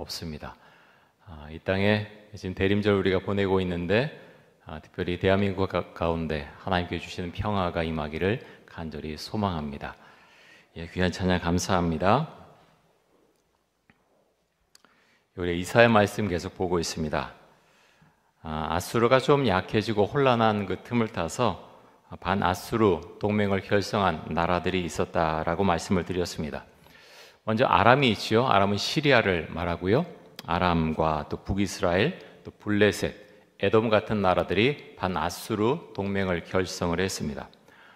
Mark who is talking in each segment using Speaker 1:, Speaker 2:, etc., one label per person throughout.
Speaker 1: 없습니다. 이 땅에 지금 대림절 우리가 보내고 있는데 특별히 대한민국 가운데 하나님께 주시는 평화가 임하기를 간절히 소망합니다. 귀한 찬양 감사합니다. 우리 이사야 말씀 계속 보고 있습니다. 아수르가 좀 약해지고 혼란한 그 틈을 타서 반아수르 동맹을 결성한 나라들이 있었다라고 말씀을 드렸습니다. 먼저 아람이 있지요. 아람은 시리아를 말하고요. 아람과 또 북이스라엘, 또 블레셋, 에돔 같은 나라들이 반아수르 동맹을 결성을 했습니다.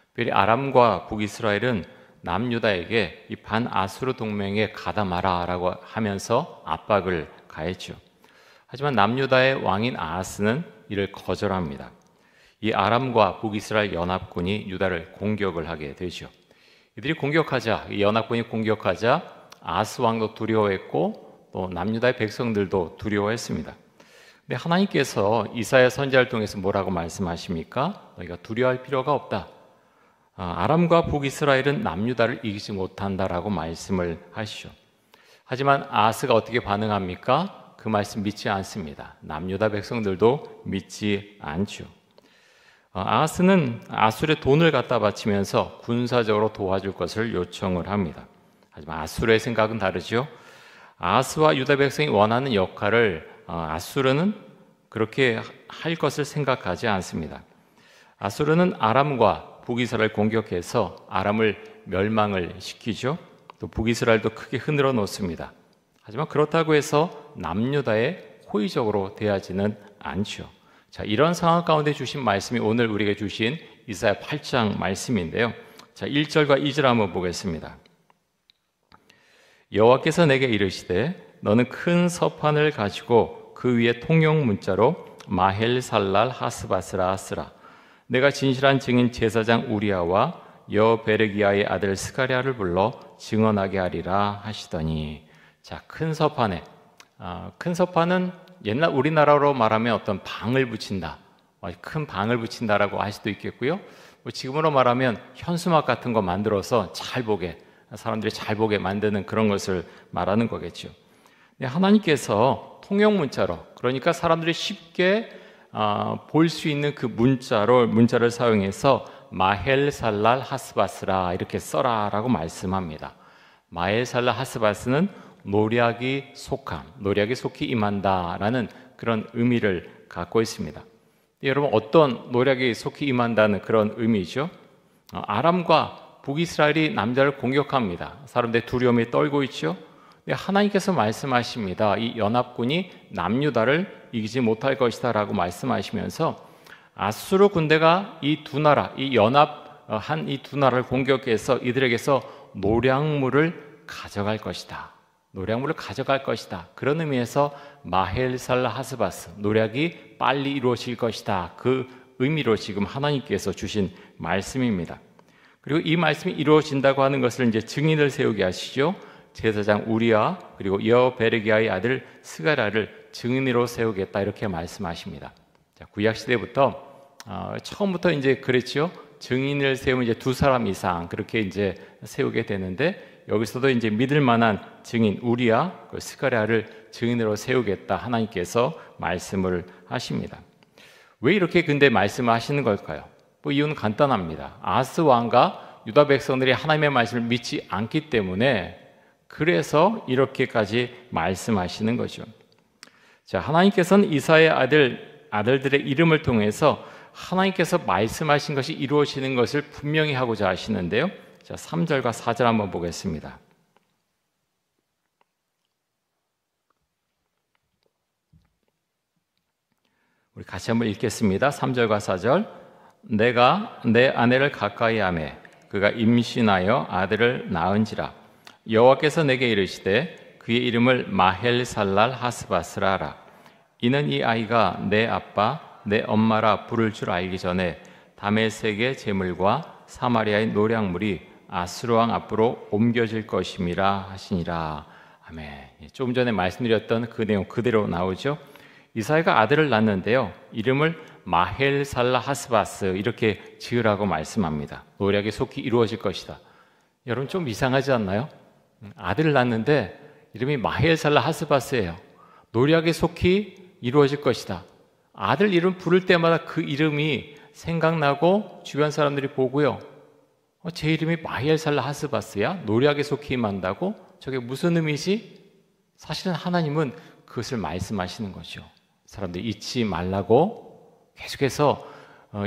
Speaker 1: 특별히 아람과 북이스라엘은 남유다에게 이 반아수르 동맹에 가담하라라고 하면서 압박을 가했죠. 하지만 남유다의 왕인 아하스는 이를 거절합니다. 이 아람과 북이스라엘 연합군이 유다를 공격을 하게 되죠. 이들이 공격하자, 이 연합군이 공격하자 아하스 왕도 두려워했고 또 남유다의 백성들도 두려워했습니다. 근데 하나님께서 이사야 선지자를 통해서 뭐라고 말씀하십니까? 너희가 두려워할 필요가 없다. 아람과 북이스라엘은 남유다를 이기지 못한다라고 말씀을 하시죠. 하지만 아하스가 어떻게 반응합니까? 그 말씀 믿지 않습니다. 남유다 백성들도 믿지 않죠. 아하스는 아술에 돈을 갖다 바치면서 군사적으로 도와줄 것을 요청을 합니다. 하지만 아술의 생각은 다르죠. 아하스와 유다 백성이 원하는 역할을 아수르는 그렇게 할 것을 생각하지 않습니다. 아수르는 아람과 북이스라엘 공격해서 아람을 멸망을 시키죠. 또 북이스라엘도 크게 흔들어 놓습니다. 하지만 그렇다고 해서 남유다에 호의적으로 대하지는 않죠. 자, 이런 상황 가운데 주신 말씀이 오늘 우리에게 주신 이사야 8장 말씀인데요. 자, 1절과 2절 한번 보겠습니다. 여호와께서 내게 이르시되 너는 큰 서판을 가지고 그 위에 통용 문자로 마헬살랄 하스바스라 쓰라. 내가 진실한 증인 제사장 우리아와 여베르기야의 아들 스가랴를 불러 증언하게 하리라 하시더니, 자, 큰 서판에 큰 서판은 옛날 우리나라로 말하면 어떤 방을 붙인다, 큰 방을 붙인다라고 할 수도 있겠고요. 지금으로 말하면 현수막 같은 거 만들어서 잘 보게, 사람들이 잘 보게 만드는 그런 것을 말하는 거겠죠. 하나님께서 통용문자로, 그러니까 사람들이 쉽게 볼 수 있는 그 문자를 사용해서 마헬살랄 하스바스라 이렇게 써라라고 말씀합니다. 마헬살랄 하스바스는 노략이 속함, 노략이 속히 임한다라는 그런 의미를 갖고 있습니다. 여러분, 어떤 노략이 속히 임한다는 그런 의미죠? 아람과 북이스라엘이 남자를 공격합니다. 사람들의 두려움에 떨고 있죠. 하나님께서 말씀하십니다. 이 연합군이 남유다를 이기지 못할 것이다 라고 말씀하시면서 아수르 군대가 이 두 나라, 이 연합한 이 두 나라를 공격해서 이들에게서 노략물을 가져갈 것이다. 노략물을 가져갈 것이다. 그런 의미에서 마헬살라 하스바스, 노략이 빨리 이루어질 것이다. 그 의미로 지금 하나님께서 주신 말씀입니다. 그리고 이 말씀이 이루어진다고 하는 것을 이제 증인을 세우게 하시죠. 제사장 우리아 그리고 여베르기야의 아들 스가랴를 증인으로 세우겠다 이렇게 말씀하십니다. 자, 구약 시대부터 처음부터 이제 그랬죠. 증인을 세우면 이제 두 사람 이상 그렇게 이제 세우게 되는데, 여기서도 이제 믿을 만한 증인 우리아 스가랴를 증인으로 세우겠다 하나님께서 말씀을 하십니다. 왜 이렇게 근데 말씀하시는 걸까요? 이유는 간단합니다. 아하스 왕과 유다 백성들이 하나님의 말씀을 믿지 않기 때문에, 그래서 이렇게까지 말씀하시는 거죠. 자, 하나님께서는 이사야의 아들들의 이름을 통해서 하나님께서 말씀하신 것이 이루어지는 것을 분명히 하고자 하시는데요. 자, 3절과 4절 한번 보겠습니다. 우리 같이 한번 읽겠습니다. 3절과 4절. 내가 내 아내를 가까이 하매 그가 임신하여 아들을 낳은지라. 여호와께서 내게 이르시되 그의 이름을 마헬살랄 하스바스라 하라. 이는 이 아이가 내 아빠 내 엄마라 부를 줄 알기 전에 다메섹의 제물과 사마리아의 노략물이 아수르 왕 앞으로 옮겨질 것임이라 하시니라. 아멘. 조금 전에 말씀드렸던 그 내용 그대로 나오죠. 이사야가 아들을 낳는데요, 이름을 마헬살라 하스바스 이렇게 지으라고 말씀합니다. 노략이 속히 이루어질 것이다. 여러분, 좀 이상하지 않나요? 아들을 낳는데 이름이 마헬살라 하스바스예요. 노략의 속히 이루어질 것이다. 아들 이름 부를 때마다 그 이름이 생각나고 주변 사람들이 보고요. 제 이름이 마헬살라 하스바스야? 노략의 속히 임한다고? 저게 무슨 의미지? 사실은 하나님은 그것을 말씀하시는 거죠. 사람들이 잊지 말라고 계속해서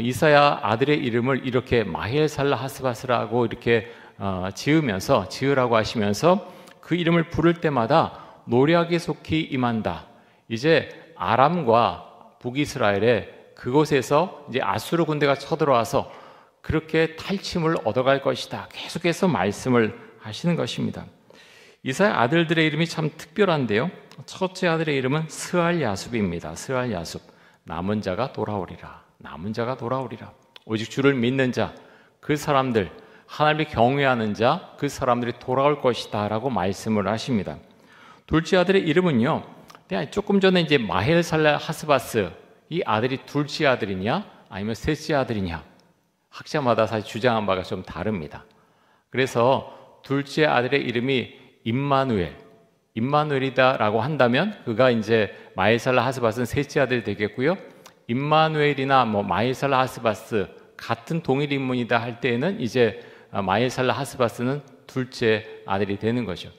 Speaker 1: 이사야 아들의 이름을 이렇게 마헬살라 하스바스라고 이렇게 지으라고 하시면서 그 이름을 부를 때마다 노략의 속히 임한다. 이제 아람과 북이스라엘에 그곳에서 이제 아수르 군대가 쳐들어와서 그렇게 탈침을 얻어갈 것이다. 계속해서 말씀을 하시는 것입니다. 이사야 아들들의 이름이 참 특별한데요. 첫째 아들의 이름은 스알야숲입니다. 스알야숲. 남은 자가 돌아오리라. 남은 자가 돌아오리라. 오직 주를 믿는 자, 그 사람들, 하나님을 경외하는 자, 그 사람들이 돌아올 것이다 라고 말씀을 하십니다. 둘째 아들의 이름은요, 조금 전에 이제 마헬살라 하스바스, 이 아들이 둘째 아들이냐 아니면 셋째 아들이냐, 학자마다 사실 주장한 바가 좀 다릅니다. 그래서 둘째 아들의 이름이 임마누엘이다라고 한다면 그가 이제 마헬살라 하스바스는 셋째 아들이 되겠고요. 임마누엘이나 마헬살라 하스바스 같은 동일 인물이다 할 때에는 이제 마헬살라 하스바스는 둘째 아들이 되는 거죠.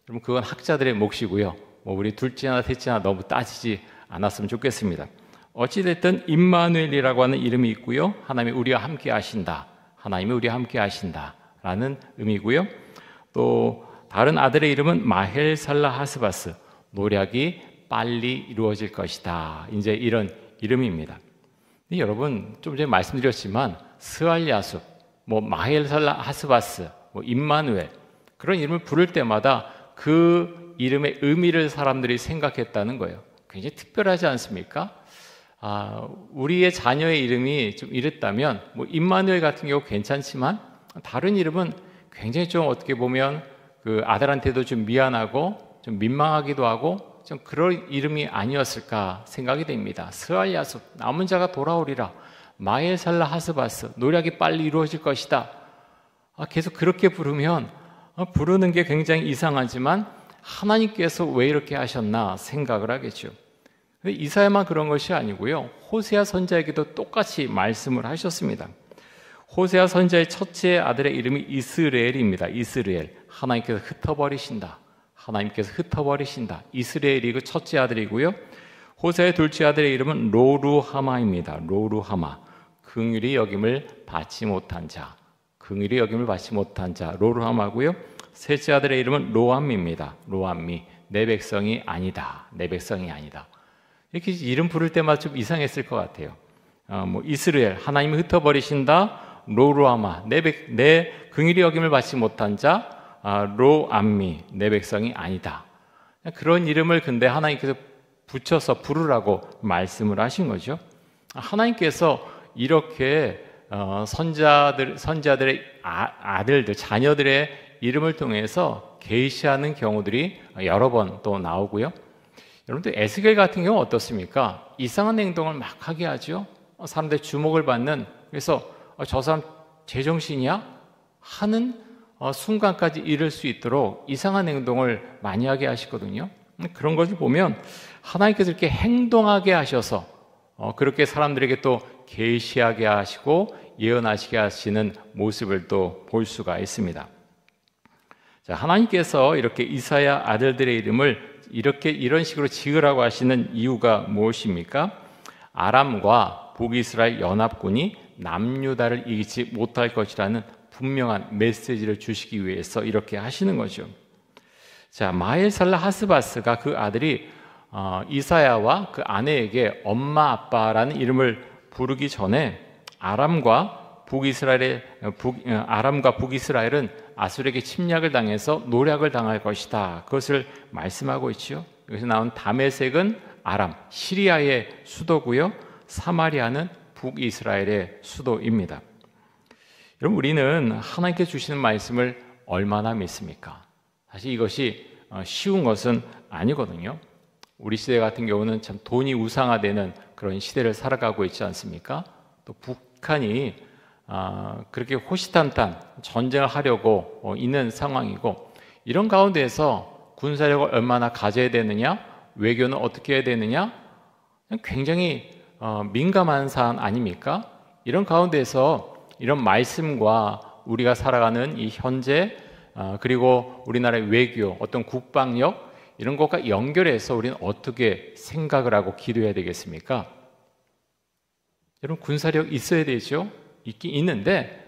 Speaker 1: 그럼 그건 학자들의 몫이고요. 우리 둘째나 셋째나 너무 따지지 않았으면 좋겠습니다. 어찌됐든 임마누엘이라고 하는 이름이 있고요. 하나님이 우리와 함께 하신다. 하나님이 우리와 함께 하신다 라는 의미고요. 또 다른 아들의 이름은 마헬살라 하스바스, 노략이 빨리 이루어질 것이다. 이제 이런 이름입니다. 여러분 좀 전에 말씀드렸지만 스알야숲, 마헬살라 하스바스, 임마누엘 그런 이름을 부를 때마다 그 이름의 의미를 사람들이 생각했다는 거예요. 굉장히 특별하지 않습니까? 우리의 자녀의 이름이 좀 이랬다면 임마누엘 같은 경우 괜찮지만 다른 이름은 굉장히 좀 어떻게 보면 그 아들한테도 좀 미안하고 좀 민망하기도 하고 좀 그럴 이름이 아니었을까 생각이 됩니다. 스알야숲, 남은 자가 돌아오리라. 마헬살라 하스바스, 노략이 빨리 이루어질 것이다. 계속 그렇게 부르면 부르는 게 굉장히 이상하지만 하나님께서 왜 이렇게 하셨나 생각을 하겠죠. 이사야만 그런 것이 아니고요. 호세아 선지자에게도 똑같이 말씀을 하셨습니다. 호세아 선지자의 첫째 아들의 이름이 이스라엘입니다. 이스라엘. 하나님께서 흩어버리신다. 하나님께서 흩어버리신다. 이스라엘이 그 첫째 아들이고요. 호세아의 둘째 아들의 이름은 로루하마입니다. 로루하마. 긍휼히 여김을 받지 못한 자. 긍휼히 여김을 받지 못한 자. 로루하마고요. 셋째 아들의 이름은 로암미입니다. 로암미. 내 백성이 아니다. 내 백성이 아니다. 이렇게 이름 부를 때마다 좀 이상했을 것 같아요. 이스라엘, 하나님이 흩어버리신다. 로루아마, 내 긍휼히 여김을 받지 못한 자. 로암미, 내 백성이 아니다. 그런 이름을 근데 하나님께서 붙여서 부르라고 말씀을 하신 거죠. 하나님께서 이렇게 선지자들의 아들들, 자녀들의 이름을 통해서 계시하는 경우들이 여러 번 또 나오고요. 여러분들 에스겔 같은 경우 어떻습니까? 이상한 행동을 막 하게 하죠. 사람들의 주목을 받는, 그래서 저 사람 제정신이야? 하는 순간까지 이를 수 있도록 이상한 행동을 많이 하게 하시거든요. 그런 것을 보면 하나님께서 이렇게 행동하게 하셔서 그렇게 사람들에게 또 계시하게 하시고 예언하시게 하시는 모습을 또 볼 수가 있습니다. 자, 하나님께서 이렇게 이사야 아들들의 이름을 이런 식으로 지으라고 하시는 이유가 무엇입니까? 아람과 북이스라엘 연합군이 남유다를 이기지 못할 것이라는 분명한 메시지를 주시기 위해서 이렇게 하시는 거죠. 자, 마헬살라 하스바스가 그 아들이 이사야와 그 아내에게 엄마 아빠라는 이름을 부르기 전에 아람과 북이스라엘은 아수르에게 침략을 당해서 노략을 당할 것이다. 그것을 말씀하고 있죠. 여기서 나온 다메섹은 아람, 시리아의 수도고요. 사마리아는 북이스라엘의 수도입니다. 여러분, 우리는 하나님께 주시는 말씀을 얼마나 믿습니까? 사실 이것이 쉬운 것은 아니거든요. 우리 시대 같은 경우는 참 돈이 우상화되는 그런 시대를 살아가고 있지 않습니까? 또 북한이 그렇게 호시탐탐 전쟁을 하려고 있는 상황이고, 이런 가운데에서 군사력을 얼마나 가져야 되느냐, 외교는 어떻게 해야 되느냐, 굉장히 민감한 사안 아닙니까? 이런 가운데서 이런 말씀과 우리가 살아가는 이 현재, 그리고 우리나라의 외교, 어떤 국방력, 이런 것과 연결해서 우리는 어떻게 생각을 하고 기도해야 되겠습니까? 여러분, 군사력 있어야 되죠? 있긴 있는데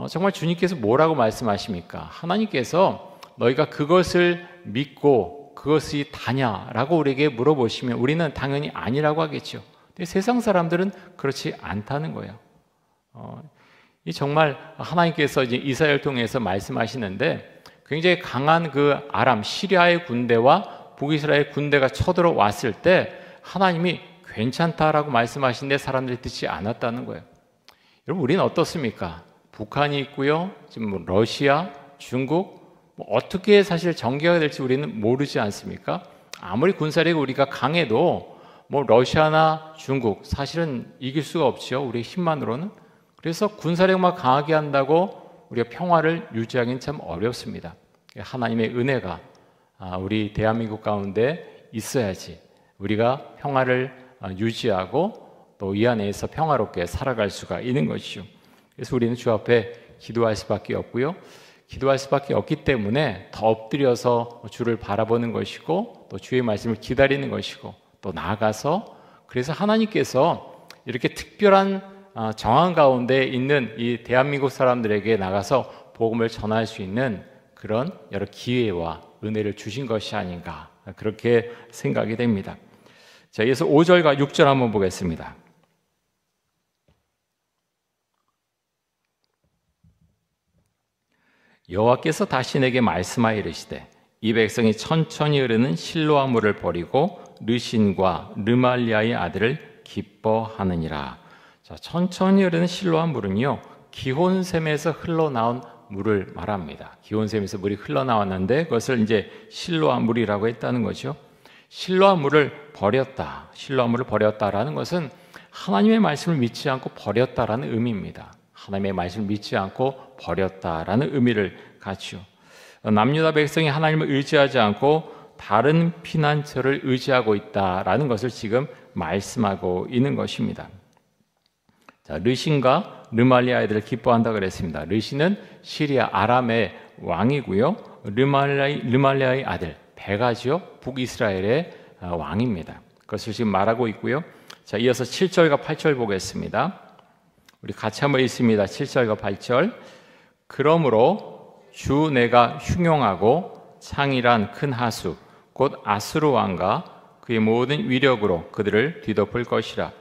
Speaker 1: 정말 주님께서 뭐라고 말씀하십니까? 하나님께서 너희가 그것을 믿고 그것이 다냐라고 우리에게 물어보시면 우리는 당연히 아니라고 하겠죠. 근데 세상 사람들은 그렇지 않다는 거예요. 이 정말 하나님께서 이제 이사야를 통해서 말씀하시는데 굉장히 강한 그 아람 시리아의 군대와 북이스라엘 군대가 쳐들어왔을 때 하나님이 괜찮다라고 말씀하시는데 사람들이 듣지 않았다는 거예요. 여러분, 우리는 어떻습니까? 북한이 있고요, 지금 러시아, 중국, 어떻게 사실 전개가 될지 우리는 모르지 않습니까? 아무리 군사력이 우리가 강해도 러시아나 중국 사실은 이길 수가 없죠, 우리 힘만으로는. 그래서 군사력만 강하게 한다고 우리가 평화를 유지하기는 참 어렵습니다. 하나님의 은혜가 우리 대한민국 가운데 있어야지 우리가 평화를 유지하고 또 이 안에서 평화롭게 살아갈 수가 있는 것이죠. 그래서 우리는 주 앞에 기도할 수밖에 없고요, 기도할 수밖에 없기 때문에 더 엎드려서 주를 바라보는 것이고 또 주의 말씀을 기다리는 것이고 또 나아가서 그래서 하나님께서 이렇게 특별한 정황 가운데 있는 이 대한민국 사람들에게 나가서 복음을 전할 수 있는 그런 여러 기회와 은혜를 주신 것이 아닌가, 그렇게 생각이 됩니다. 자, 이어서 5절과 6절 한번 보겠습니다. 여호와께서 다시 내게 말씀하여 이르시되 이 백성이 천천히 흐르는 실로아 물을 버리고 르신과 르말리아의 아들을 기뻐하느니라. 자, 천천히 흐르는 실로아 물은요, 기혼샘에서 흘러나온 물을 말합니다. 기혼샘에서 물이 흘러나왔는데 그것을 이제 실로아 물이라고 했다는 거죠. 실로아 물을 버렸다. 실로아 물을 버렸다라는 것은 하나님의 말씀을 믿지 않고 버렸다라는 의미입니다. 하나님의 말씀을 믿지 않고 버렸다라는 의미를 갖죠. 남유다 백성이 하나님을 의지하지 않고 다른 피난처를 의지하고 있다라는 것을 지금 말씀하고 있는 것입니다. 자, 르신과 르말리아 아이들을 기뻐한다 그랬습니다. 르신은 시리아 아람의 왕이고요, 르말리아의 아들 베가지요, 북이스라엘의 왕입니다. 그것을 지금 말하고 있고요. 자, 이어서 7절과 8절 보겠습니다. 우리 같이 한번 읽습니다. 7절과 8절. 그러므로 주 내가 흉용하고 창이란 큰 하수 곧 아수르 왕과 그의 모든 위력으로 그들을 뒤덮을 것이라.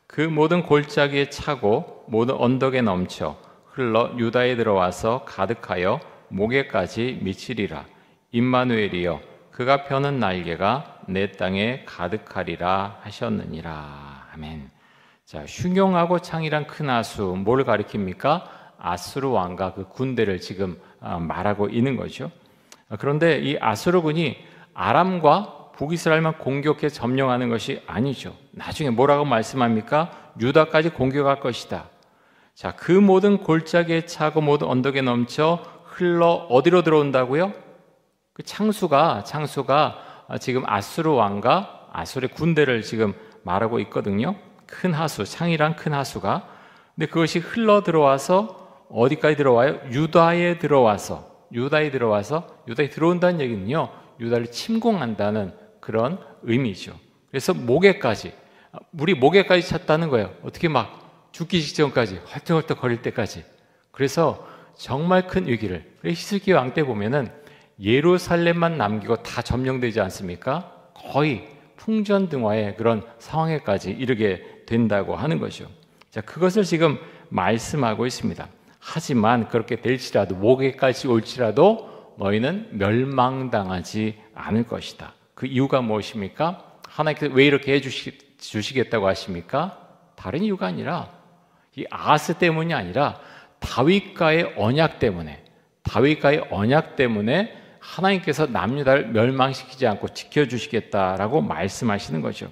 Speaker 1: 그 모든 골짜기에 차고 모든 언덕에 넘쳐 흘러 유다에 들어와서 가득하여 목에까지 미치리라. 임마누엘이여 그가 펴는 날개가 내 땅에 가득하리라 하셨느니라. 아멘. 자, 흉용하고 창이란 큰 하수, 뭘 가리킵니까? 아수르 왕과 그 군대를 지금 말하고 있는 거죠. 그런데 이 아수르군이 아람과 북이스라엘만 공격해 점령하는 것이 아니죠. 나중에 뭐라고 말씀합니까? 유다까지 공격할 것이다. 자, 그 모든 골짜기에 차고 모든 언덕에 넘쳐 흘러 어디로 들어온다고요? 그 창수가 지금 아수르 왕과 아수르의 군대를 지금 말하고 있거든요. 큰 하수, 창이란 큰 하수가. 근데 그것이 흘러 들어와서 어디까지 들어와요? 유다에 들어온다는 얘기는요, 유다를 침공한다는 그런 의미죠. 그래서 목에까지, 우리 목에까지 찼다는 거예요. 어떻게 막 죽기 직전까지 헐떡헐떡 거릴 때까지. 그래서 정말 큰 위기를. 히스기야 왕 때 보면은 예루살렘만 남기고 다 점령되지 않습니까? 거의 풍전등화의 그런 상황에까지 이르게 된다고 하는 것이죠. 자, 그것을 지금 말씀하고 있습니다. 하지만 그렇게 될지라도 목에까지 올지라도 너희는 멸망당하지 않을 것이다. 그 이유가 무엇입니까? 하나님께서 왜 이렇게 해주시겠다고 하십니까? 다른 이유가 아니라 이 아하스 때문이 아니라 다윗과의 언약 때문에 하나님께서 남유다를 멸망시키지 않고 지켜주시겠다라고 말씀하시는 거죠.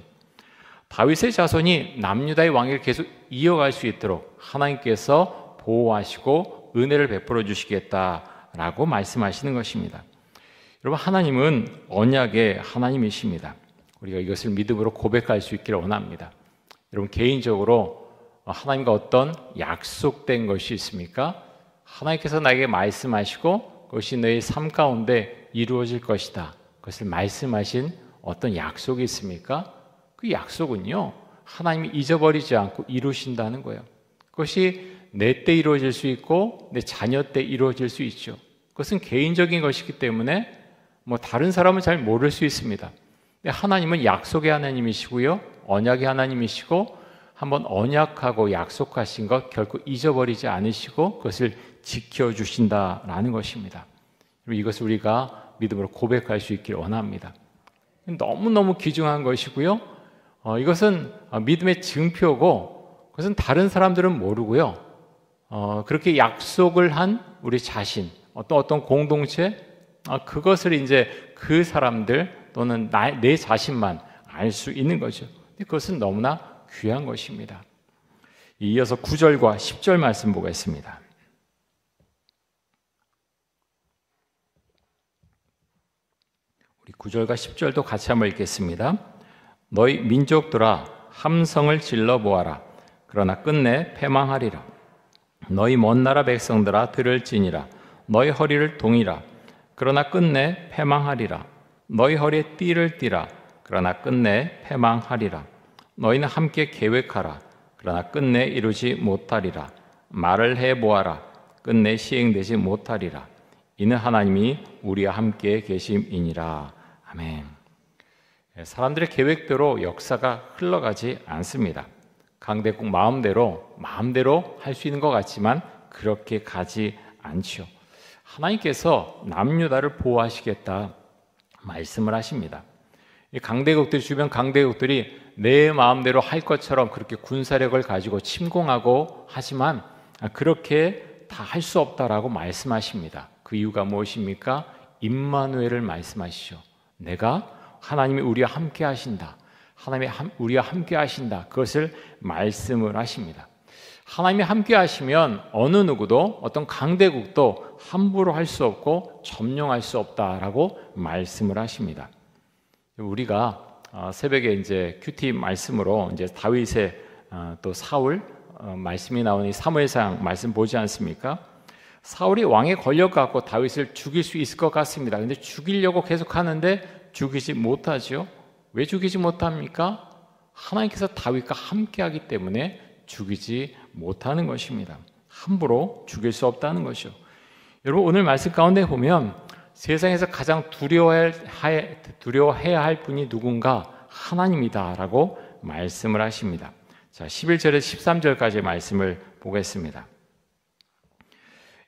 Speaker 1: 다윗의 자손이 남유다의 왕위를 계속 이어갈 수 있도록 하나님께서 보호하시고 은혜를 베풀어 주시겠다라고 말씀하시는 것입니다. 여러분, 하나님은 언약의 하나님이십니다. 우리가 이것을 믿음으로 고백할 수 있기를 원합니다. 여러분, 개인적으로 하나님과 어떤 약속된 것이 있습니까? 하나님께서 나에게 말씀하시고 그것이 너의 삶 가운데 이루어질 것이다, 그것을 말씀하신 어떤 약속이 있습니까? 그 약속은요, 하나님이 잊어버리지 않고 이루신다는 거예요. 그것이 내 때 이루어질 수 있고 내 자녀 때 이루어질 수 있죠. 그것은 개인적인 것이기 때문에 다른 사람은 잘 모를 수 있습니다. 근데 하나님은 약속의 하나님이시고요, 언약의 하나님이시고, 한번 언약하고 약속하신 것 결코 잊어버리지 않으시고 그것을 지켜주신다라는 것입니다. 이것을 우리가 믿음으로 고백할 수 있기를 원합니다. 너무너무 귀중한 것이고요, 이것은 믿음의 증표고, 그것은 다른 사람들은 모르고요, 그렇게 약속을 한 우리 자신, 어떤 공동체, 그것을 이제 그 사람들 또는 내 자신만 알 수 있는 거죠. 그것은 너무나 귀한 것입니다. 이어서 9절과 10절 말씀 보겠습니다. 우리 9절과 10절도 같이 한번 읽겠습니다. 너희 민족들아, 함성을 질러 보아라. 그러나 끝내 패망하리라. 너희 먼 나라 백성들아, 들을지니라. 너희 허리를 동이라. 그러나 끝내 패망하리라. 너희 허리에 띠를 띠라. 그러나 끝내 패망하리라. 너희는 함께 계획하라. 그러나 끝내 이루지 못하리라. 말을 해보아라. 끝내 시행되지 못하리라. 이는 하나님이 우리와 함께 계심이니라. 아멘. 사람들의 계획대로 역사가 흘러가지 않습니다. 강대국 마음대로 할 수 있는 것 같지만 그렇게 가지 않죠. 하나님께서 남유다를 보호하시겠다 말씀을 하십니다. 주변 강대국들이 내 마음대로 할 것처럼 그렇게 군사력을 가지고 침공하고 하지만 그렇게 다 할 수 없다라고 말씀하십니다. 그 이유가 무엇입니까? 임마누엘을 말씀하시죠. 하나님이 우리와 함께 하신다. 하나님이 우리와 함께 하신다. 그것을 말씀을 하십니다. 하나님이 함께 하시면 어느 누구도, 어떤 강대국도 함부로 할 수 없고 점령할 수 없다라고 말씀을 하십니다. 우리가 새벽에 이제 큐티 말씀으로 이제 다윗의 또 사울 말씀이 나오는 이 사무엘상 말씀 보지 않습니까? 사울이 왕에 걸려갖고 다윗을 죽일 수 있을 것 같습니다. 근데 죽이려고 계속 하는데 죽이지 못하죠. 왜 죽이지 못합니까? 하나님께서 다윗과 함께하기 때문에 죽이지 못하는 것입니다. 함부로 죽일 수 없다는 것이죠. 여러분, 오늘 말씀 가운데 보면 세상에서 가장 두려워해야 할 분이 누군가? 하나님이다라고 말씀을 하십니다. 자, 11절에서 13절까지의 말씀을 보겠습니다.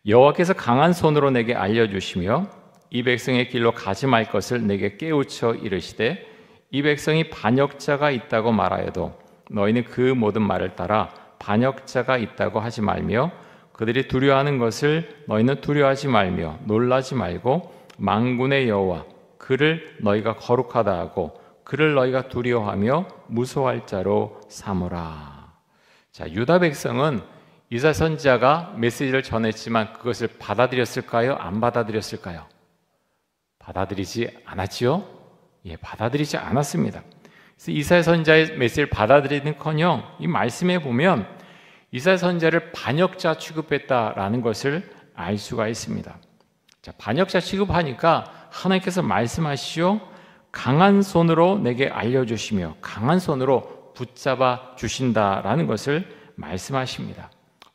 Speaker 1: 여호와께서 강한 손으로 내게 알려주시며 이 백성의 길로 가지 말 것을 내게 깨우쳐 이르시되, 이 백성이 반역자가 있다고 말하여도 너희는 그 모든 말을 따라 반역자가 있다고 하지 말며, 그들이 두려워하는 것을 너희는 두려워하지 말며 놀라지 말고, 만군의 여호와 그를 너희가 거룩하다 하고 그를 너희가 두려워하며 무서워할 자로 삼으라. 자, 유다 백성은 이사야 선지자가 메시지를 전했지만 그것을 받아들였을까요? 안 받아들였을까요? 받아들이지 않았지요? 예, 받아들이지 않았습니다. 그래서 이사야 선지자의 메시지를 받아들이는커녕 이 말씀에 보면 이사야 선지자를 반역자 취급했다라는 것을 알 수가 있습니다. 자, 반역자 취급하니까 하나님께서 말씀하시죠. 강한 손으로 내게 알려주시며 강한 손으로 붙잡아 주신다라는 것을 말씀하십니다.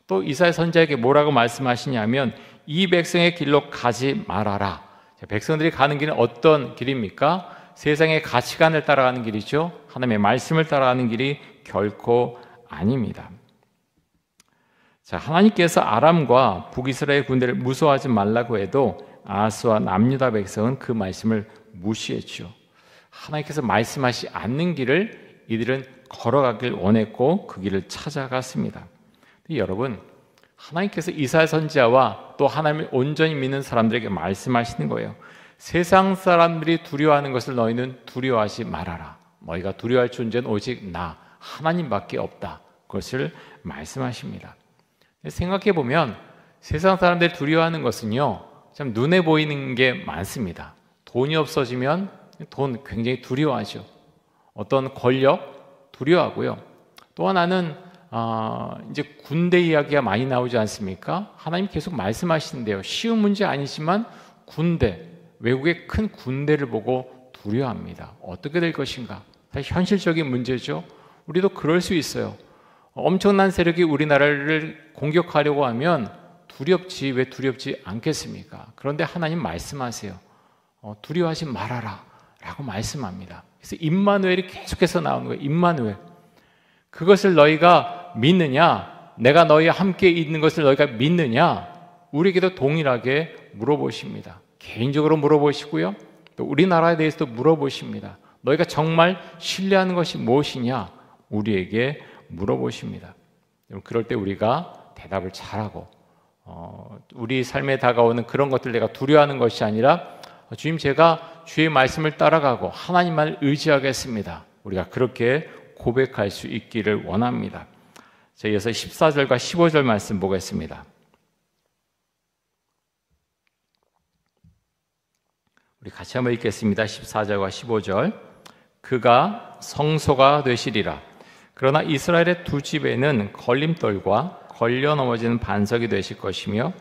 Speaker 1: 또 이사야 선지자에게 뭐라고 말씀하시냐면 이 백성의 길로 가지 말아라. 자, 백성들이 가는 길은 어떤 길입니까? 세상의 가치관을 따라가는 길이죠. 하나님의 말씀을 따라가는 길이 결코 아닙니다. 자, 하나님께서 아람과 북이스라엘 군대를 무서워하지 말라고 해도 아하스와 남유다 백성은 그 말씀을 무시했죠. 하나님께서 말씀하시 않는 길을 이들은 걸어가길 원했고 그 길을 찾아갔습니다. 여러분, 하나님께서 이사야 선지자와 또 하나님을 온전히 믿는 사람들에게 말씀하시는 거예요. 세상 사람들이 두려워하는 것을 너희는 두려워하지 말아라. 너희가 두려워할 존재는 오직 나 하나님밖에 없다. 그것을 말씀하십니다. 생각해 보면 세상 사람들이 두려워하는 것은요, 참 눈에 보이는 게 많습니다. 돈이 없어지면 돈 굉장히 두려워하죠. 어떤 권력 두려워하고요. 또 하나는 이제 군대 이야기가 많이 나오지 않습니까? 하나님 계속 말씀하시는데요. 쉬운 문제 아니지만 군대, 외국의 큰 군대를 보고 두려워합니다. 어떻게 될 것인가? 사실 현실적인 문제죠. 우리도 그럴 수 있어요. 엄청난 세력이 우리나라를 공격하려고 하면 두렵지 왜 두렵지 않겠습니까? 그런데 하나님 말씀하세요. 두려워하지 말아라 라고 말씀합니다. 그래서 임마누엘이 계속해서 나오는 거예요. 임마누엘. 그것을 너희가 믿느냐? 내가 너희와 함께 있는 것을 너희가 믿느냐? 우리에게도 동일하게 물어보십니다. 개인적으로 물어보시고요. 또 우리나라에 대해서도 물어보십니다. 너희가 정말 신뢰하는 것이 무엇이냐? 우리에게 물어보십니다. 그럴 때 우리가 대답을 잘하고 우리 삶에 다가오는 그런 것들 내가 두려워하는 것이 아니라 주님 제가 주의 말씀을 따라가고 하나님만을 의지하겠습니다. 우리가 그렇게 고백할 수 있기를 원합니다. 자, 이어서 14절과 15절 말씀 보겠습니다. 우리 같이 한번 읽겠습니다. 14절과 15절. 그가 성소가 되시리라. 그러나 이스라엘의 두 집에는 걸림돌과 걸려 넘어지는 반석이 되실 것이며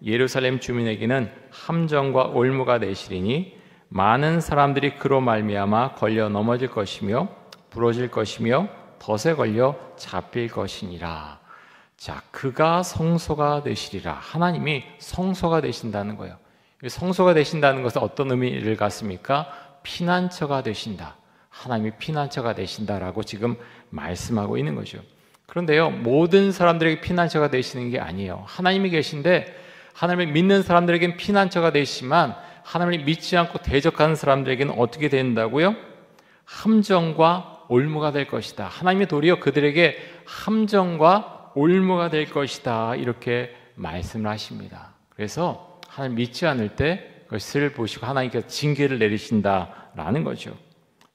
Speaker 1: 예루살렘 주민에게는 함정과 올무가 되시리니 많은 사람들이 그로 말미암아 걸려 넘어질 것이며 부러질 것이며 덫에 걸려 잡힐 것이니라. 자, 그가 성소가 되시리라. 하나님이 성소가 되신다는 거예요. 성소가 되신다는 것은 어떤 의미를 갖습니까? 피난처가 되신다. 하나님이 피난처가 되신다라고 지금 말씀하고 있는 거죠. 그런데요, 모든 사람들에게 피난처가 되시는 게 아니에요. 하나님이 계신데 하나님을 믿는 사람들에게는 피난처가 되시지만 하나님을 믿지 않고 대적하는 사람들에게는 어떻게 된다고요? 함정과 올무가 될 것이다. 하나님의 도리어 그들에게 함정과 올무가 될 것이다. 이렇게 말씀을 하십니다. 그래서 하나님 믿지 않을 때 그것을 보시고 하나님께서 징계를 내리신다라는 거죠.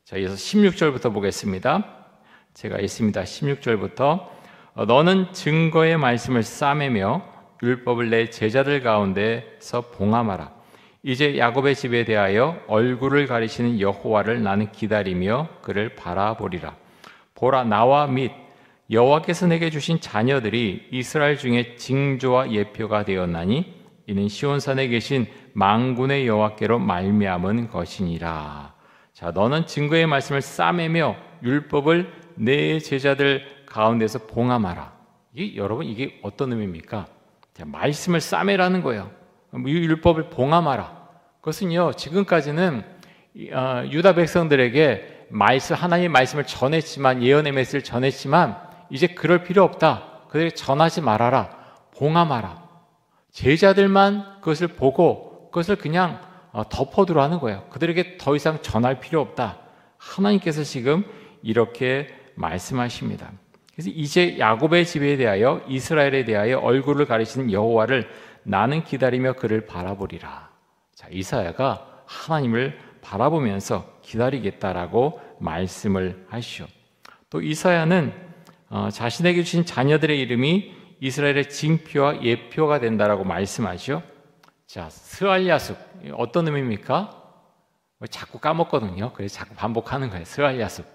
Speaker 1: 자, 이어서 16절부터 보겠습니다. 제가 있습니다. 16절부터 너는 증거의 말씀을 싸매며 율법을 내 제자들 가운데서 봉함하라. 이제 야곱의 집에 대하여 얼굴을 가리시는 여호와를 나는 기다리며 그를 바라보리라. 보라, 나와 및 여호와께서 내게 주신 자녀들이 이스라엘 중에 징조와 예표가 되었나니 이는 시온산에 계신 만군의 여호와께로 말미암은 것이니라. 자, 너는 증거의 말씀을 싸매며 율법을 내 제자들 가운데서 봉함하라. 여러분 이게 어떤 의미입니까? 자, 말씀을 싸매라는 거예요. 이 율법을 봉함하라. 그것은요, 지금까지는 유다 백성들에게 하나님의 말씀을 전했지만, 예언의 메시지를 전했지만 이제 그럴 필요 없다. 그들에게 전하지 말아라. 봉함하라. 제자들만 그것을 보고 그것을 그냥 덮어두라 하는 거예요. 그들에게 더 이상 전할 필요 없다. 하나님께서 지금 이렇게 말씀하십니다. 그래서 이제 야곱의 집에 대하여 이스라엘에 대하여 얼굴을 가리시는 여호와를 나는 기다리며 그를 바라보리라. 자, 이사야가 하나님을 바라보면서 기다리겠다라고 말씀을 하시죠. 또 이사야는 자신에게 주신 자녀들의 이름이 이스라엘의 징표와 예표가 된다라고 말씀하죠. 자, 스알야숲 어떤 의미입니까? 자꾸 까먹거든요. 그래서 자꾸 반복하는 거예요. 스알야숲.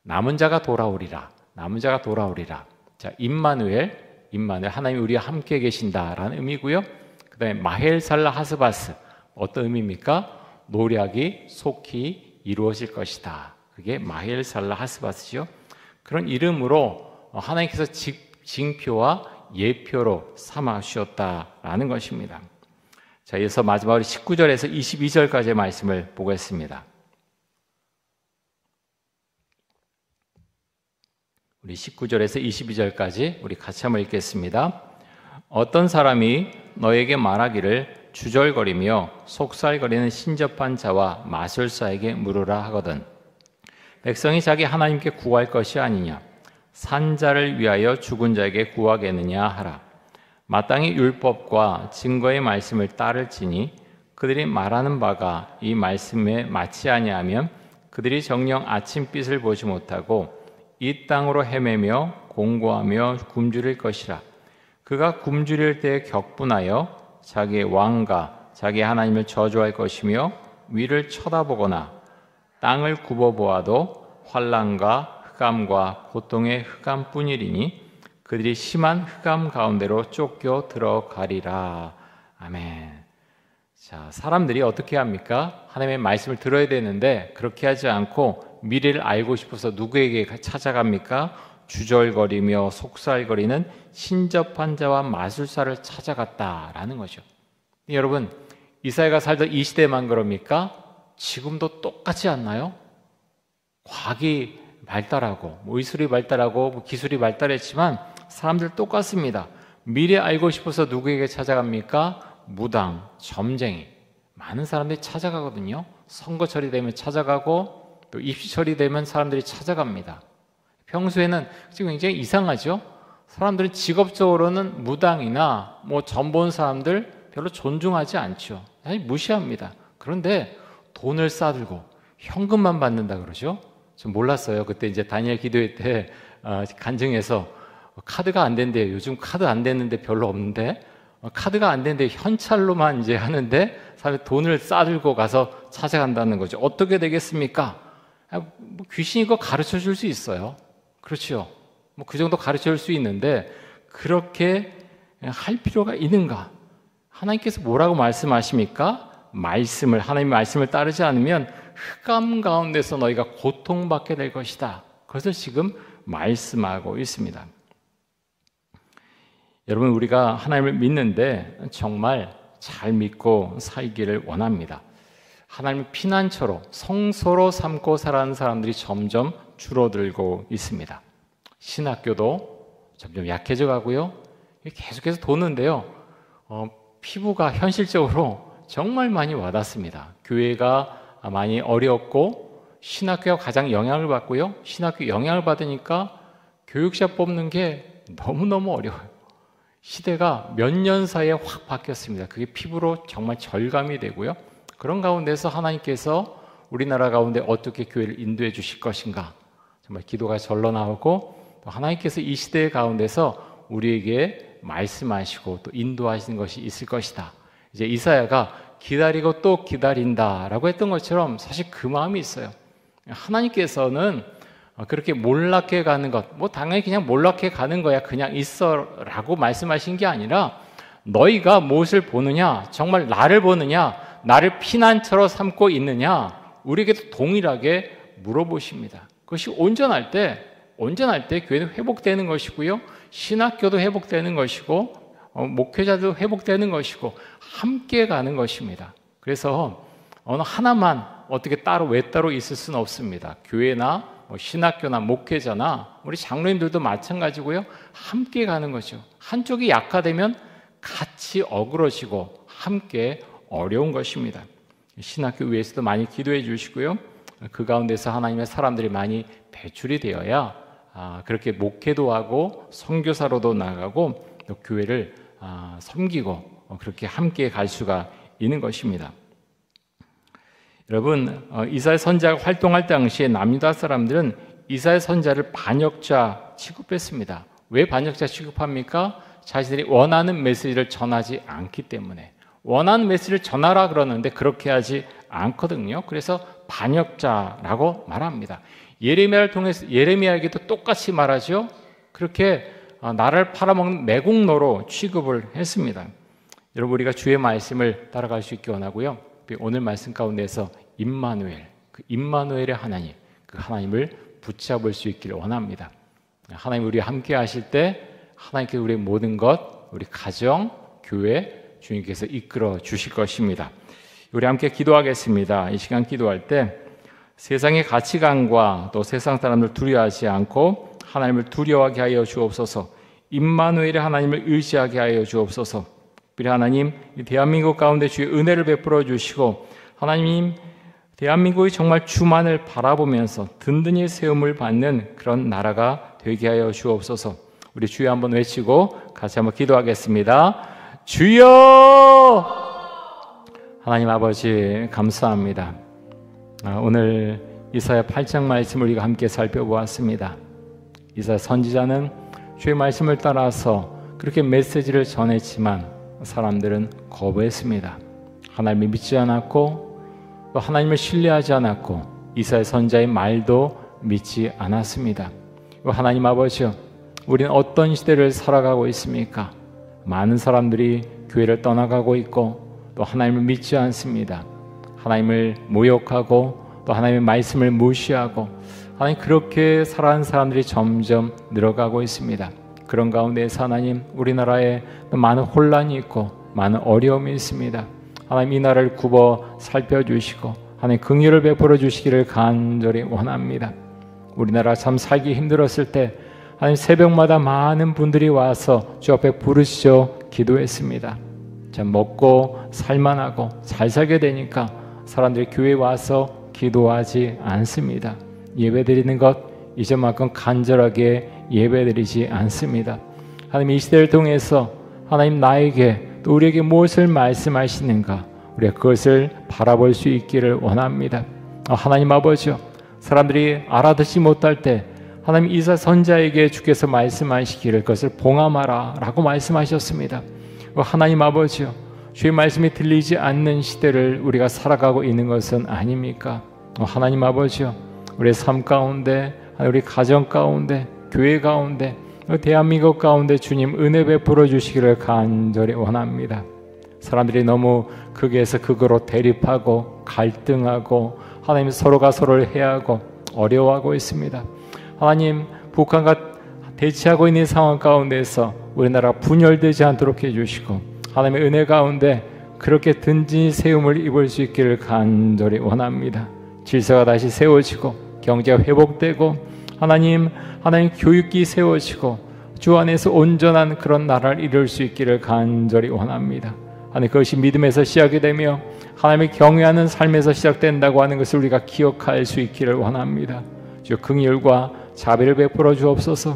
Speaker 1: 남은 자가 돌아오리라. 남은 자가 돌아오리라. 자, 임마누엘 하나님이 우리와 함께 계신다라는 의미고요. 그다음에 마헬살라 하스바스 어떤 의미입니까? 노략이 속히 이루어질 것이다. 그게 마헬살라 하스바스죠. 그런 이름으로 하나님께서 징표와 예표로 삼아 주셨다라는 것입니다. 자, 이어서 마지막으로 19절에서 22절까지의 말씀을 보겠습니다. 우리 19절에서 22절까지 우리 같이 한번 읽겠습니다. 어떤 사람이 너에게 말하기를 주절거리며 속살거리는 신접한 자와 마술사에게 물으라 하거든 백성이 자기 하나님께 구할 것이 아니냐 산자를 위하여 죽은 자에게 구하겠느냐 하라. 마땅히 율법과 증거의 말씀을 따를지니 그들이 말하는 바가 이 말씀에 맞지 아니하면 그들이 정녕 아침빛을 보지 못하고 이 땅으로 헤매며 공고하며 굶주릴 것이라. 그가 굶주릴 때에 격분하여 자기의 왕과 자기 하나님을 저주할 것이며 위를 쳐다보거나 땅을 굽어보아도 환난과 흑암과 고통의 흑암뿐이리니 그들이 심한 흑암 가운데로 쫓겨 들어가리라. 아멘. 자, 사람들이 어떻게 합니까? 하나님의 말씀을 들어야 되는데 그렇게 하지 않고 미래를 알고 싶어서 누구에게 찾아갑니까? 주절거리며 속살거리는 신접한 자와 마술사를 찾아갔다라는 거죠. 여러분, 이사야가 살던 이 시대만 그럽니까? 지금도 똑같지 않나요? 과학이 발달하고 의술이 발달하고 기술이 발달했지만 사람들 똑같습니다. 미래 알고 싶어서 누구에게 찾아갑니까? 무당, 점쟁이, 많은 사람들이 찾아가거든요. 선거철이 되면 찾아가고 또 입시철이 되면 사람들이 찾아갑니다. 평소에는 지금 굉장히 이상하죠? 사람들은 직업적으로는 무당이나 점 본 사람들 별로 존중하지 않죠. 사실 무시합니다. 그런데 돈을 싸들고 현금만 받는다 그러죠? 좀 몰랐어요. 그때 이제 다니엘 기도회 때 간증해서 카드가 안 된대요. 요즘 카드 안 되는데 별로 없는데 카드가 안 되는데 현찰로만 이제 하는데 사람이 돈을 싸들고 가서 찾아간다는 거죠. 어떻게 되겠습니까? 귀신이 그거 가르쳐 줄 수 있어요. 그렇죠. 그 정도 가르쳐 줄 수 있는데 그렇게 할 필요가 있는가? 하나님께서 뭐라고 말씀하십니까? 하나님의 말씀을 따르지 않으면 흑암 가운데서 너희가 고통받게 될 것이다. 그것을 지금 말씀하고 있습니다. 여러분, 우리가 하나님을 믿는데 정말 잘 믿고 살기를 원합니다. 하나님을 피난처로 성소로 삼고 살아가는 사람들이 점점 줄어들고 있습니다. 신학교도 점점 약해져 가고요. 계속해서 도는데요. 피부가 현실적으로 정말 많이 와닿습니다. 교회가 많이 어렵고 신학교가 가장 영향을 받고요. 신학교 영향을 받으니까 교육자 뽑는 게 너무너무 어려워요. 시대가 몇 년 사이에 확 바뀌었습니다. 그게 피부로 정말 절감이 되고요. 그런 가운데서 하나님께서 우리나라 가운데 어떻게 교회를 인도해 주실 것인가 정말 기도가 절로 나오고 또 하나님께서 이 시대 가운데서 우리에게 말씀하시고 또 인도하시는 것이 있을 것이다. 이제 이사야가 기다리고 또 기다린다라고 했던 것처럼 사실 그 마음이 있어요. 하나님께서는 그렇게 몰락해 가는 것, 당연히 그냥 몰락해 가는 거야, 그냥 있어라고 말씀하신 게 아니라 너희가 무엇을 보느냐, 정말 나를 보느냐, 나를 피난처로 삼고 있느냐, 우리에게도 동일하게 물어보십니다. 그것이 온전할 때 교회는 회복되는 것이고요, 신학교도 회복되는 것이고, 목회자도 회복되는 것이고, 함께 가는 것입니다. 그래서 어느 하나만 어떻게 따로 있을 수는 없습니다. 교회나 신학교나 목회자나 우리 장로님들도 마찬가지고요. 함께 가는 거죠. 한쪽이 약화되면 같이 어그러지고 함께 어려운 것입니다. 신학교 위에서도 많이 기도해 주시고요. 그 가운데서 하나님의 사람들이 많이 배출이 되어야 그렇게 목회도 하고 선교사로도 나가고 또 교회를 섬기고 그렇게 함께 갈 수가 있는 것입니다. 여러분, 이사야 선지자가 활동할 당시에 남유다 사람들은 이사야 선지자를 반역자 취급했습니다. 왜 반역자 취급합니까? 자신들이 원하는 메시지를 전하지 않기 때문에. 원하는 메시지를 전하라 그러는데 그렇게 하지 않거든요. 그래서 반역자라고 말합니다. 예레미야를 통해서 예레미야에게도 똑같이 말하죠. 그렇게 나를 팔아먹는 매국노로 취급을 했습니다. 여러분, 우리가 주의 말씀을 따라갈 수 있기 원하고요. 오늘 말씀 가운데서 임마누엘, 그 임마누엘의 하나님, 그 하나님을 붙잡을 수 있기를 원합니다. 하나님 우리와 함께 하실 때 하나님께서 우리의 모든 것, 우리 가정, 교회 주님께서 이끌어 주실 것입니다. 우리 함께 기도하겠습니다. 이 시간 기도할 때 세상의 가치관과 또 세상 사람들 두려워하지 않고 하나님을 두려워하게 하여 주옵소서. 임마누엘의 하나님을 의지하게 하여 주옵소서. 하나님, 이 대한민국 가운데 주의 은혜를 베풀어 주시고 하나님, 대한민국이 정말 주만을 바라보면서 든든히 세움을 받는 그런 나라가 되게 하여 주옵소서. 우리 주여 한번 외치고 같이 한번 기도하겠습니다. 주여! 하나님 아버지 감사합니다. 오늘 이사야 8장 말씀을 우리가 함께 살펴보았습니다. 이사야 선지자는 주의 말씀을 따라서 그렇게 메시지를 전했지만 사람들은 거부했습니다. 하나님을 믿지 않았고 또 하나님을 신뢰하지 않았고 이사야 선지자의 말도 믿지 않았습니다. 하나님 아버지요, 우리는 어떤 시대를 살아가고 있습니까? 많은 사람들이 교회를 떠나가고 있고 또 하나님을 믿지 않습니다. 하나님을 모욕하고 또 하나님의 말씀을 무시하고 하나님 그렇게 살아가는 사람들이 점점 늘어가고 있습니다. 그런 가운데에서 하나님, 우리나라에 많은 혼란이 있고 많은 어려움이 있습니다. 하나님 이 나라를 굽어 살펴주시고 하나님 긍휼을 베풀어 주시기를 간절히 원합니다. 우리나라 참 살기 힘들었을 때 하나님 새벽마다 많은 분들이 와서 주 앞에 부르시죠 기도했습니다. 참 먹고 살만하고 잘 살게 되니까 사람들이 교회에 와서 기도하지 않습니다. 예배드리는 것 이전만큼 간절하게 예배드리지 않습니다. 하나님 이 시대를 통해서 하나님 나에게 또 우리에게 무엇을 말씀하시는가 우리가 그것을 바라볼 수 있기를 원합니다. 하나님 아버지요, 사람들이 알아듣지 못할 때 하나님 이사 선지자에게 주께서 말씀하시기를 그것을 봉함하라 라고 말씀하셨습니다. 하나님 아버지요, 주의 말씀이 들리지 않는 시대를 우리가 살아가고 있는 것은 아닙니까? 하나님 아버지요, 우리의 삶 가운데, 우리 가정 가운데, 교회 가운데, 대한민국 가운데 주님 은혜 베풀어 주시기를 간절히 원합니다. 사람들이 너무 극에서 극으로 대립하고 갈등하고 하나님 서로가 서로를 해하고 어려워하고 있습니다. 하나님 북한과 대치하고 있는 상황 가운데서 우리나라 분열되지 않도록 해주시고 하나님의 은혜 가운데 그렇게 든든히 세움을 입을 수 있기를 간절히 원합니다. 질서가 다시 세워지고 경제가 회복되고 하나님 교육이 세워지고 주 안에서 온전한 그런 나라를 이룰 수 있기를 간절히 원합니다. 하나님 그것이 믿음에서 시작이 되며 하나님을 경외하는 삶에서 시작된다고 하는 것을 우리가 기억할 수 있기를 원합니다. 주 긍휼과 자비를 베풀어 주옵소서.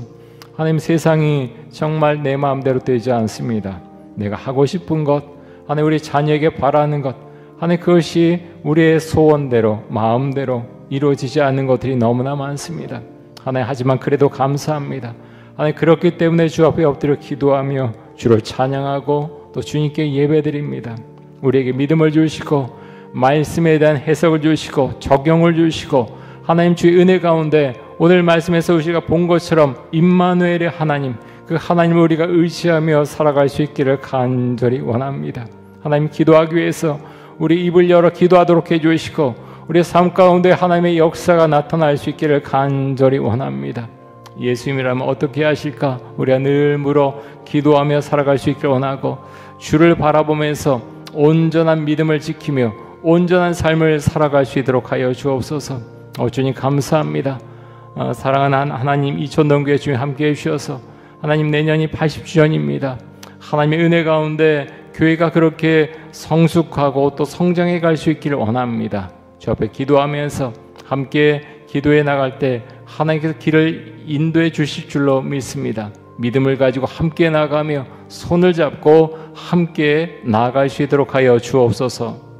Speaker 1: 하나님 세상이 정말 내 마음대로 되지 않습니다. 내가 하고 싶은 것, 하나님 우리 자녀에게 바라는 것, 하나님 그것이 우리의 소원대로 마음대로 이루어지지 않는 것들이 너무나 많습니다. 하나님 하지만 그래도 감사합니다. 하나님 그렇기 때문에 주 앞에 엎드려 기도하며 주를 찬양하고 또 주님께 예배드립니다. 우리에게 믿음을 주시고 말씀에 대한 해석을 주시고 적용을 주시고 하나님 주의 은혜 가운데 오늘 말씀에서 우리가 본 것처럼 임마누엘의 하나님, 그 하나님을 우리가 의지하며 살아갈 수 있기를 간절히 원합니다. 하나님 기도하기 위해서 우리 입을 열어 기도하도록 해주시고 우리의 삶 가운데 하나님의 역사가 나타날 수 있기를 간절히 원합니다. 예수님이라면 어떻게 하실까? 우리가 늘 물어 기도하며 살아갈 수 있기를 원하고 주를 바라보면서 온전한 믿음을 지키며 온전한 삶을 살아갈 수 있도록 하여 주옵소서. 주님 감사합니다. 사랑하는 하나님, 이촌동교회 주님 함께해 주셔서 하나님 내년이 80주년입니다. 하나님의 은혜 가운데 교회가 그렇게 성숙하고 또 성장해 갈 수 있기를 원합니다. 주 앞에 기도하면서 함께 기도해 나갈 때 하나님께서 길을 인도해 주실 줄로 믿습니다. 믿음을 가지고 함께 나가며 손을 잡고 함께 나아갈 수 있도록 하여 주옵소서.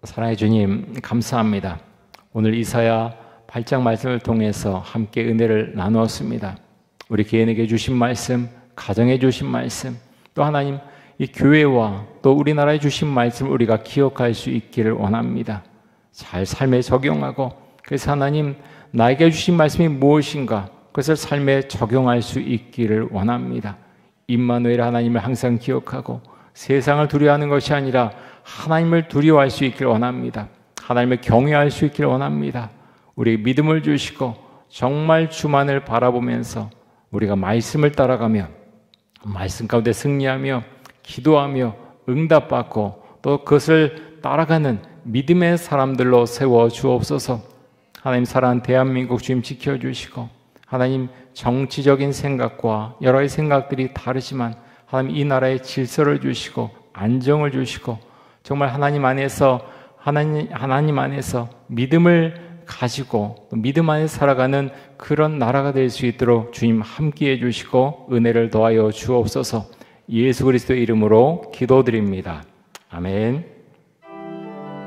Speaker 1: 사랑의 주님 감사합니다. 오늘 이사야 8장 말씀을 통해서 함께 은혜를 나누었습니다. 우리 개인에게 주신 말씀, 가정에 주신 말씀, 또 하나님 이 교회와 또 우리나라에 주신 말씀을 우리가 기억할 수 있기를 원합니다. 잘 삶에 적용하고 그래서 하나님 나에게 주신 말씀이 무엇인가 그것을 삶에 적용할 수 있기를 원합니다. 임마누엘 하나님을 항상 기억하고 세상을 두려워하는 것이 아니라 하나님을 두려워할 수 있기를 원합니다. 하나님을 경외할 수 있기를 원합니다. 우리에게 믿음을 주시고 정말 주만을 바라보면서 우리가 말씀을 따라가며 말씀 가운데 승리하며 기도하며 응답받고 또 그것을 따라가는 믿음의 사람들로 세워 주옵소서. 하나님 사랑하는 대한민국 주님 지켜주시고 하나님 정치적인 생각과 여러 가지 생각들이 다르지만 하나님 이 나라에 질서를 주시고 안정을 주시고 정말 하나님 안에서 믿음을 가지고 믿음 안에 살아가는 그런 나라가 될 수 있도록 주님 함께해 주시고 은혜를 더하여 주옵소서. 예수 그리스도의 이름으로 기도드립니다. 아멘.